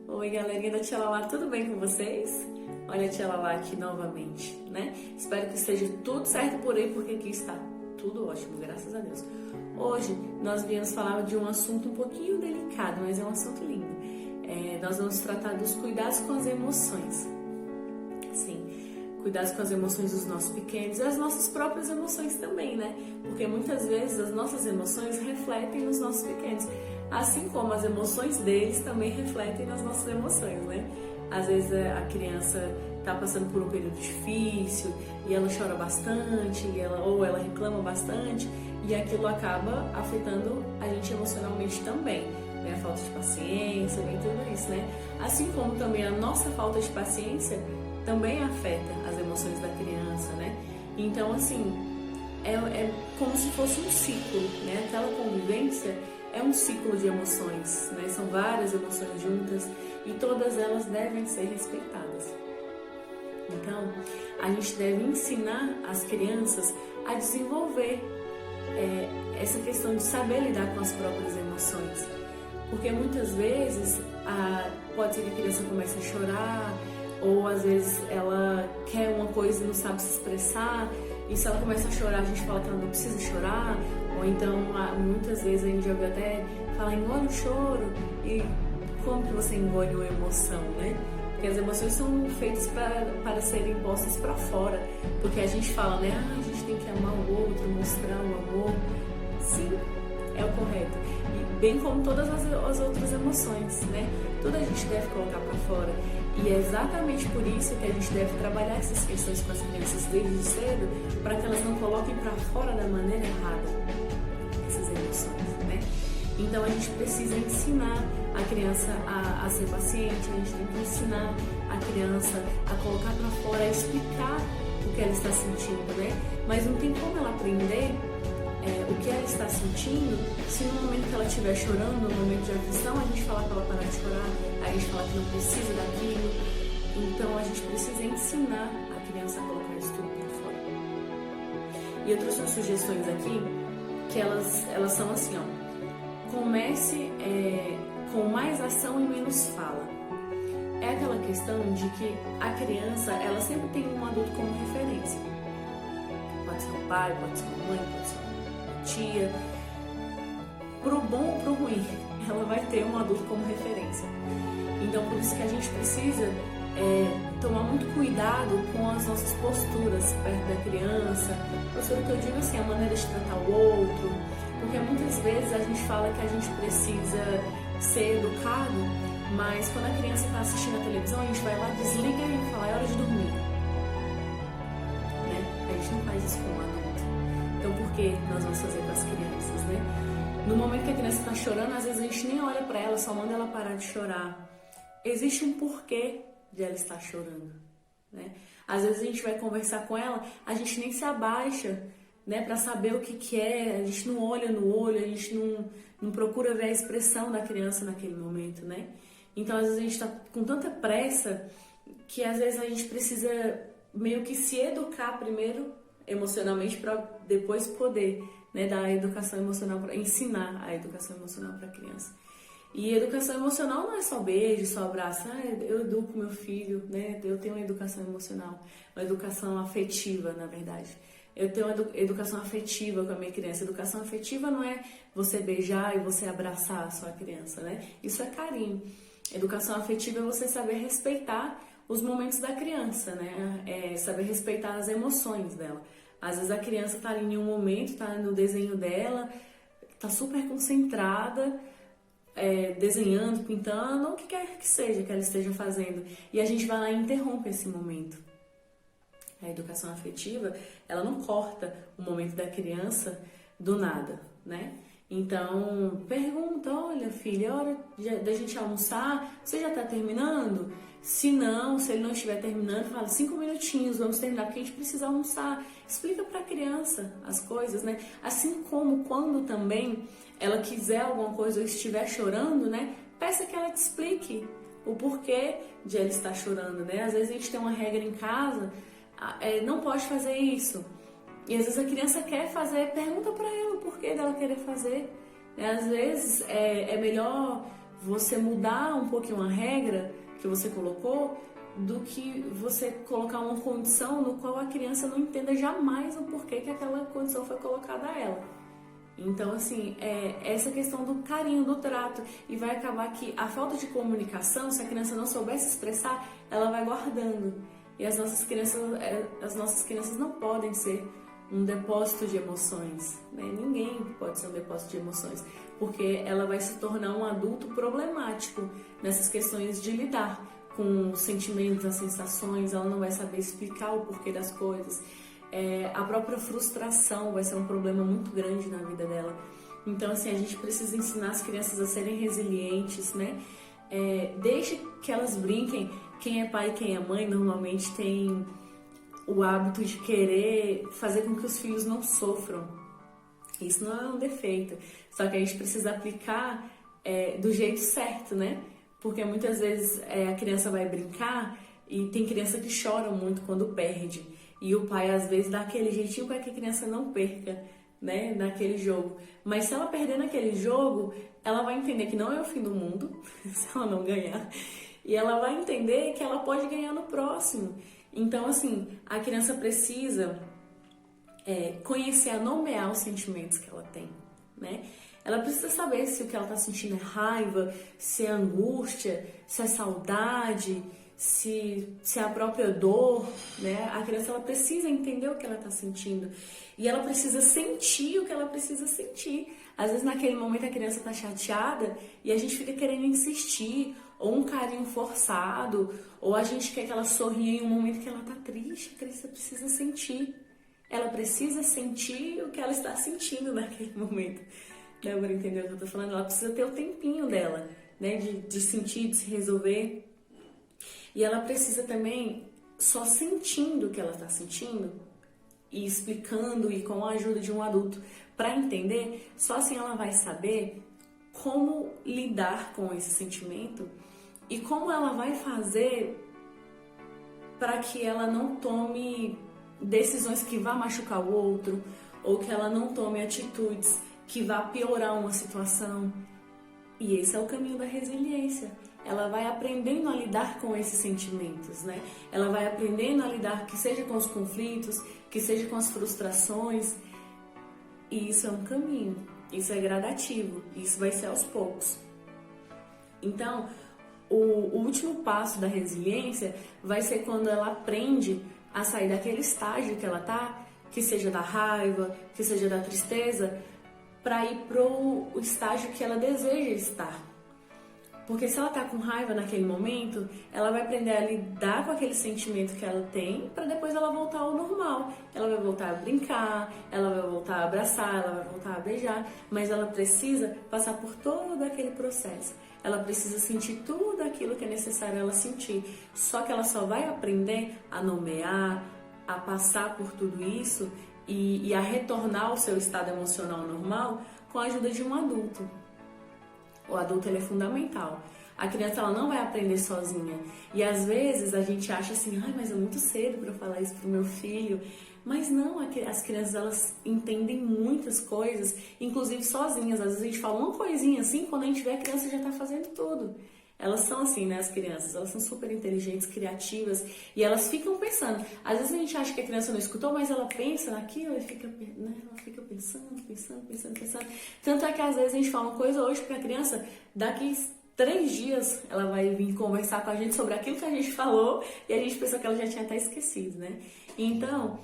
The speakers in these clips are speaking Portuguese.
Oi, galerinha da Tia Lala, tudo bem com vocês? Olha a Tia Lala aqui novamente, né? Espero que esteja tudo certo por aí, porque aqui está tudo ótimo, graças a Deus. Hoje nós viemos falar de um assunto um pouquinho delicado, mas é um assunto lindo. Nós vamos tratar dos cuidados com as emoções. Sim, cuidados com as emoções dos nossos pequenos e as nossas próprias emoções também, né? Porque muitas vezes as nossas emoções refletem nos nossos pequenos. Assim como as emoções deles também refletem nas nossas emoções, né? Às vezes a criança está passando por um período difícil e ela chora bastante, ou ela reclama bastante, e aquilo acaba afetando a gente emocionalmente também, né? A falta de paciência, vem tudo isso, né? Assim como também a nossa falta de paciência também afeta as emoções da criança, né? Então, assim, é como se fosse um ciclo, né? Aquela convivência é um ciclo de emoções, né? São várias emoções juntas e todas elas devem ser respeitadas. Então, a gente deve ensinar as crianças a desenvolver essa questão de saber lidar com as próprias emoções. Porque muitas vezes pode ser que a criança comece a chorar, ou às vezes ela quer uma coisa e não sabe se expressar, e se ela começa a chorar, a gente fala que ela não precisa chorar, ou então muitas vezes a gente já ouviu até falar engole o choro, e como que você engole uma emoção, né? Porque as emoções são feitas para serem postas para fora, porque a gente fala, né? A gente tem que amar o outro, mostrar o amor. Sim, é o correto. E bem como todas as outras emoções, né? Tudo a gente deve colocar para fora. E é exatamente por isso que a gente deve trabalhar essas questões com as crianças desde cedo, para que elas não coloquem para fora da maneira errada essas emoções, né? Então a gente precisa ensinar a criança a ser paciente, a gente tem que ensinar a criança a colocar para fora, a explicar o que ela está sentindo, né? Mas não tem como ela aprender o que ela está sentindo se no momento que ela estiver chorando, no momento de aflição, a gente falar para ela parar de chorar, a gente falar que não precisa daquilo. Então a gente precisa ensinar a criança a colocar isso tudo para fora. E eu trouxe umas sugestões aqui que elas são assim, ó. Comece com mais ação e menos fala. É aquela questão de que a criança, ela sempre tem um adulto como referência. Pode ser um pai, pode ser uma mãe, pode ser uma tia. Pro bom ou pro ruim, ela vai ter um adulto como referência. Então, por isso que a gente precisa tomar muito cuidado com as nossas posturas perto da criança. Postura que eu digo assim, a maneira de tratar o outro. Porque muitas vezes a gente fala que a gente precisa ser educado, mas quando a criança está assistindo a televisão, a gente vai lá, desliga e fala, é hora de dormir. Né? A gente não faz isso com o adulto. Então por que nós vamos fazer com as crianças, né? No momento que a criança está chorando, às vezes a gente nem olha para ela, só manda ela parar de chorar. Existe um porquê de ela estar chorando, né? Às vezes a gente vai conversar com ela, a gente nem se abaixa, né, para saber o que é, a gente não olha no olho, a gente não procura ver a expressão da criança naquele momento, né? Então, às vezes a gente está com tanta pressa que às vezes a gente precisa meio que se educar primeiro emocionalmente para depois poder, né, dar a educação emocional, para ensinar a educação emocional para a criança. E educação emocional não é só beijo, só abraço. Eu educo meu filho, né? Eu tenho uma educação emocional, uma educação afetiva, na verdade. Eu tenho uma educação afetiva com a minha criança. Educação afetiva não é você beijar e você abraçar a sua criança, né? Isso é carinho. Educação afetiva é você saber respeitar os momentos da criança, né? É saber respeitar as emoções dela. Às vezes a criança está ali em um momento, está no desenho dela, está super concentrada, desenhando, pintando, ou o que quer que seja que ela esteja fazendo. E a gente vai lá e interrompe esse momento. A educação afetiva, ela não corta o momento da criança do nada, né? Então, pergunta, olha filha, é hora da gente almoçar, você já está terminando? Se ele não estiver terminando, fala 5 minutinhos, vamos terminar, porque a gente precisa almoçar. Explica para a criança as coisas, né? Assim como quando também ela quiser alguma coisa ou estiver chorando, né? Peça que ela te explique o porquê de ela estar chorando, né? Às vezes a gente tem uma regra em casa, não pode fazer isso. E às vezes a criança quer fazer, pergunta para ela o porquê dela querer fazer. Às vezes é melhor você mudar um pouquinho a regra que você colocou do que você colocar uma condição no qual a criança não entenda jamais o porquê que aquela condição foi colocada a ela. Então, assim, essa questão do carinho, do trato, e vai acabar que a falta de comunicação, se a criança não souber se expressar, ela vai guardando. E as nossas crianças não podem ser um depósito de emoções, né? Ninguém pode ser um depósito de emoções, porque ela vai se tornar um adulto problemático nessas questões de lidar com os sentimentos, as sensações, ela não vai saber explicar o porquê das coisas. A própria frustração vai ser um problema muito grande na vida dela. Então, assim, a gente precisa ensinar as crianças a serem resilientes, né? Deixe que elas brinquem. Quem é pai e quem é mãe normalmente tem o hábito de querer fazer com que os filhos não sofram. Isso não é um defeito, só que a gente precisa aplicar do jeito certo, né? Porque muitas vezes a criança vai brincar e tem criança que chora muito quando perde. E o pai, às vezes, dá aquele jeitinho para que a criança não perca, né, naquele jogo. Mas se ela perder naquele jogo, ela vai entender que não é o fim do mundo, se ela não ganhar. E ela vai entender que ela pode ganhar no próximo. Então, assim, a criança precisa conhecer, nomear os sentimentos que ela tem, né? Ela precisa saber se o que ela está sentindo é raiva, se é angústia, se é saudade, se é a própria dor, né? A criança, ela precisa entender o que ela está sentindo e ela precisa sentir o que ela precisa sentir. Às vezes, naquele momento, a criança está chateada e a gente fica querendo insistir, ou um carinho forçado, ou a gente quer que ela sorria em um momento que ela está triste. A criança precisa sentir. Ela precisa sentir o que ela está sentindo naquele momento. Dá para entender o que eu estou falando? Ela precisa ter o tempinho dela, né? De sentir, de se resolver. E ela precisa também, só sentindo o que ela está sentindo, e explicando, e com a ajuda de um adulto, para entender, só assim ela vai saber como lidar com esse sentimento e como ela vai fazer para que ela não tome decisões que vá machucar o outro, ou que ela não tome atitudes que vá piorar uma situação. E esse é o caminho da resiliência. Ela vai aprendendo a lidar com esses sentimentos, né? Ela vai aprendendo a lidar, que seja com os conflitos, que seja com as frustrações. E isso é um caminho, isso é gradativo, isso vai ser aos poucos. Então, o último passo da resiliência vai ser quando ela aprende a sair daquele estágio que ela tá, que seja da raiva, que seja da tristeza, para ir pro estágio que ela deseja estar. Porque se ela tá com raiva naquele momento, ela vai aprender a lidar com aquele sentimento que ela tem, para depois ela voltar ao normal. Ela vai voltar a brincar, ela vai voltar a abraçar, ela vai voltar a beijar, mas ela precisa passar por todo aquele processo. Ela precisa sentir tudo aquilo que é necessário ela sentir. Só que ela só vai aprender a nomear, a passar por tudo isso e a retornar ao seu estado emocional normal com a ajuda de um adulto. O adulto, ele é fundamental. A criança, ela não vai aprender sozinha. E às vezes a gente acha assim, mas é muito cedo para eu falar isso pro meu filho. Mas não, as crianças, elas entendem muitas coisas, inclusive sozinhas. Às vezes a gente fala uma coisinha assim, quando a gente vê, a criança já tá fazendo tudo. Elas são assim, né, as crianças, elas são super inteligentes, criativas, e elas ficam pensando. Às vezes a gente acha que a criança não escutou, mas ela pensa naquilo e fica, né, ela fica pensando. Tanto é que às vezes a gente fala uma coisa hoje pra criança, daqui 3 dias ela vai vir conversar com a gente sobre aquilo que a gente falou, e a gente pensou que ela já tinha até esquecido, né? Então,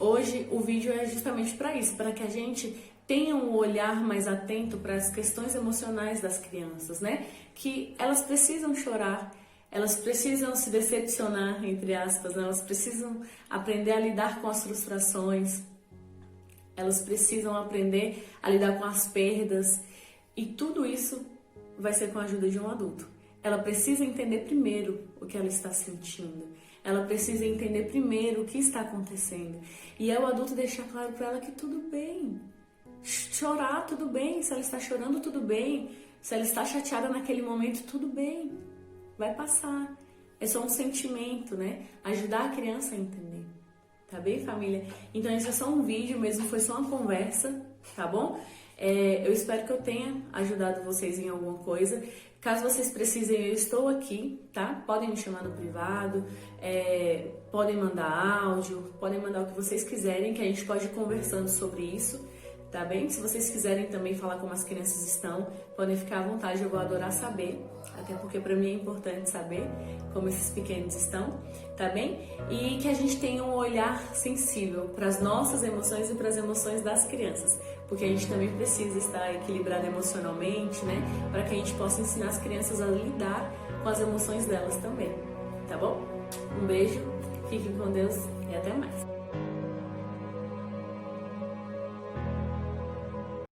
hoje o vídeo é justamente para isso, para que a gente tenha um olhar mais atento para as questões emocionais das crianças, né? Que elas precisam chorar, elas precisam se decepcionar, entre aspas, né? Elas precisam aprender a lidar com as frustrações, elas precisam aprender a lidar com as perdas, e tudo isso vai ser com a ajuda de um adulto. Ela precisa entender primeiro o que ela está sentindo, ela precisa entender primeiro o que está acontecendo, e é o adulto deixar claro para ela que tudo bem. Chorar, tudo bem. Se ela está chorando, tudo bem. Se ela está chateada naquele momento, tudo bem. Vai passar. É só um sentimento, né? Ajudar a criança a entender. Tá bem, família? Então, esse é só um vídeo mesmo, foi só uma conversa, tá bom? Eu espero que eu tenha ajudado vocês em alguma coisa. Caso vocês precisem, eu estou aqui, tá? Podem me chamar no privado, podem mandar áudio, podem mandar o que vocês quiserem, que a gente pode ir conversando sobre isso, tá bem? Se vocês quiserem também falar como as crianças estão, podem ficar à vontade, eu vou adorar saber, até porque para mim é importante saber como esses pequenos estão, tá bem? E que a gente tenha um olhar sensível para as nossas emoções e para as emoções das crianças, porque a gente também precisa estar equilibrado emocionalmente, né? Para que a gente possa ensinar as crianças a lidar com as emoções delas também, tá bom? Um beijo, fiquem com Deus e até mais!